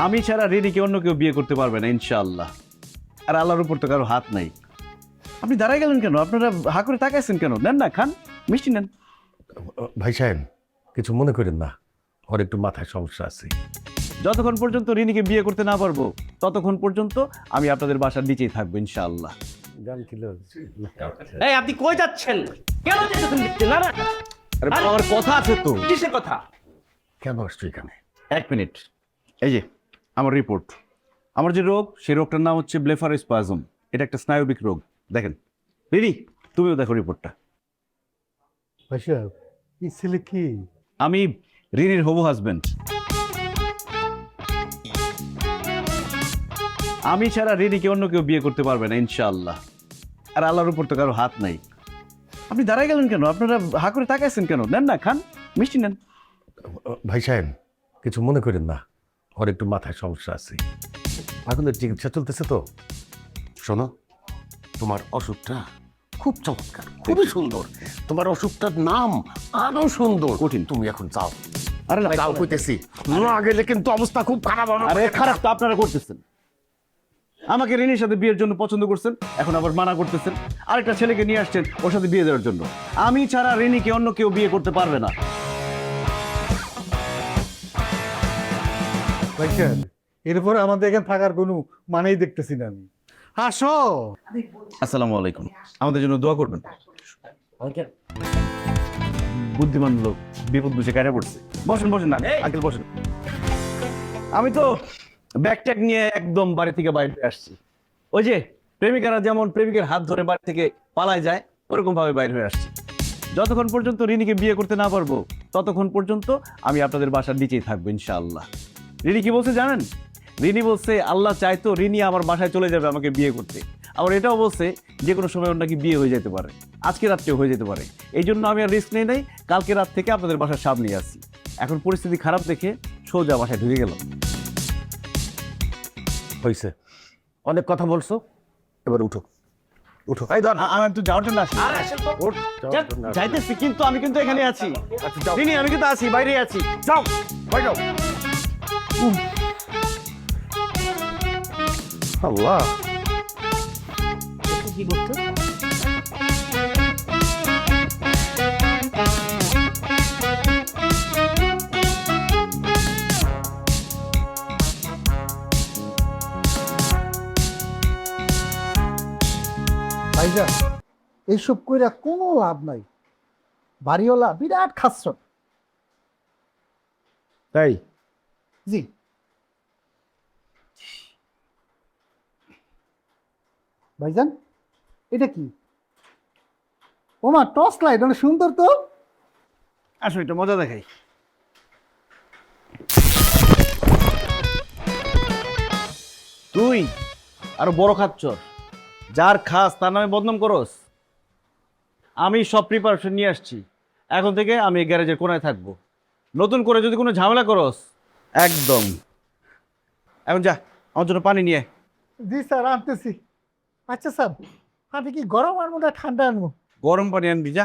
আমি ছাড়া রিনিকে অন্য কেউ বিয়ে করতে পারবে না ইনশাআল্লাহ। আর আল্লাহর উপর তো কারো হাত নাই। আপনি দাঁড়াই গেলেন কেন? আপনারা হা করে তাকাইছেন কেন? নেন না, খান, মিষ্টি নেন। ভাই সাহেব কিছু মনে করেন না, ওর একটু মাথায় সমস্যা আছে। যতক্ষণ পর্যন্ত রিনিকে বিয়ে করতে না পারবো ততক্ষণ পর্যন্ত আমি আপনাদের বাসার নিচেই থাকবো ইনশাআল্লাহ। গান কিলো এই আপনি কই যাচ্ছেন? কেন যেতেছেন দেখতে? না না, আরে আমার কথা আছে তো। কিসের কথা? কেন আসছো এখানে? এক মিনিট, এই যে আমার রিপোর্ট। আমার যে রোগ, সেই রোগটার নাম হচ্ছে ব্লেফারোস্পাজম। এটা একটা স্নায়বিক রোগ। দেখেন রিনি, তুমিও দেখো রিপোর্টটা। ভাই সাহেব এই ছেলে কি? আমি রিনির হবু হাজবেন্ড। আমি ছাড়া রিনিকে অন্য কেউ বিয়ে করতে পারবে না ইনশাআল্লাহ। আর আল্লাহর উপর তো কারো হাত নাই। আপনি দাঁড়াই গেলেন কেন? আপনারা হা করে তাকাইছেন কেন? নেন না, খান, মিষ্টি নেন। ভাই সাহেব কিছু মনে করেন না, ওর একটু মাথায় সমস্যা আছে। এখন চিকিৎসা চলতেছে তো। শোনো, তোমার অসুখটা খুব চমৎকার, খুবই সুন্দর। তোমার অসুখটার নাম আরো সুন্দর। কঠিন। তুমি এখন যাও। আরে না, যাও কইতেছি, না গেলে কিন্তু অবস্থা খুব খারাপ হবে। আরে খারাপ তো আপনারা করতেছেন। আমাকে রিনির সাথে বিয়ের জন্য পছন্দ করছেন, এখন আবার মানা করতেছেন। আরেকটা ছেলেকে নিয়ে আসছেন ওর সাথে বিয়ে দেওয়ার জন্য। আমি ছাড়া রিনিকে অন্য কেউ বিয়ে করতে পারবে না। ভাই সাহেব এরপর আমাদের এখানে থাকার কোনো মানেই দেখতেছি না আমি। আসো। আসসালামু আলাইকুম। আমাদের জন্য দোয়া করবেন। বুদ্ধিমান লোক বিপদ বুঝে কায়রা পড়ছে। বসেন বসেন না আঙ্কেল, বসেন। আমি তো ব্যাগ ট্যাগ নিয়ে একদম বাড়ি থেকে বাইরে আসছি। ওই যে প্রেমিকারা যেমন প্রেমিকের হাত ধরে বাড়ি থেকে পালায় যায়, ওরকম ভাবে বাইরে হয়ে আসছি। যতক্ষণ পর্যন্ত রিনিকে বিয়ে করতে না পারবো ততক্ষণ পর্যন্ত আমি আপনাদের বাসার নিচেই থাকবো ইনশাআল্লাহ। রিনি কি বলছে জানেন? রিনি বলছে আল্লাহ চাইতো রিনি আমার বাসায় চলে যাবে আমাকে বিয়ে করতে। আবার এটাও বলছে যে কোনো সময় ওর নাকি বিয়ে হয়ে যেতে পারে, আজকে রাত্রেও হয়ে যেতে পারে। এই জন্য আমি আর রিস্ক নেই নাই, কালকে রাত থেকে আপনাদের বাসার সামনেই আসছি। এখন পরিস্থিতি খারাপ দেখে সোজা বাসায় ঢুকে গেলাম। হয়েছে, অনেক কথা বলছো, এবার উঠো উঠো। এই ধর, আমি তো যাওয়ার জন্য আসি। আরে আসেন তো। ওঠ, যাওয়ার জন্য আসো। যাইতেছি কিন্তু আমি কিন্তু এখানে আছি। আচ্ছা, যাও। রিনি আমি কিন্তু আছি, বাইরে আছি। যাও, বাইরে যাও। আল্লাহ, কি করতে? ভাইজান এইসব কইরা কোনো লাভ নাই। বাড়িওয়ালা বিরাট খাচ্ছ। তাই জি ভাইজান, এটা কি? ওমা টর্চ লাইট, অনেক সুন্দর তো। আসো এটা মজা দেখাই। তুই আরো বড় খাচ্ছর, যার খাস তার নামে বদনাম করস। আমি সব প্রিপারেশন নিয়ে আসছি, এখন থেকে আমি এই গ্যারেজের কোনায় থাকবো। নতুন করে যদি কোনো ঝামেলা করস একদম। এখন যা আমার জন্য পানি নিয়ে আয়। জি স্যার, আনতেছি। আচ্ছা স্যার, আপনি কি গরম আনবো না ঠান্ডা আনবো? গরম পানি আনবি, যা।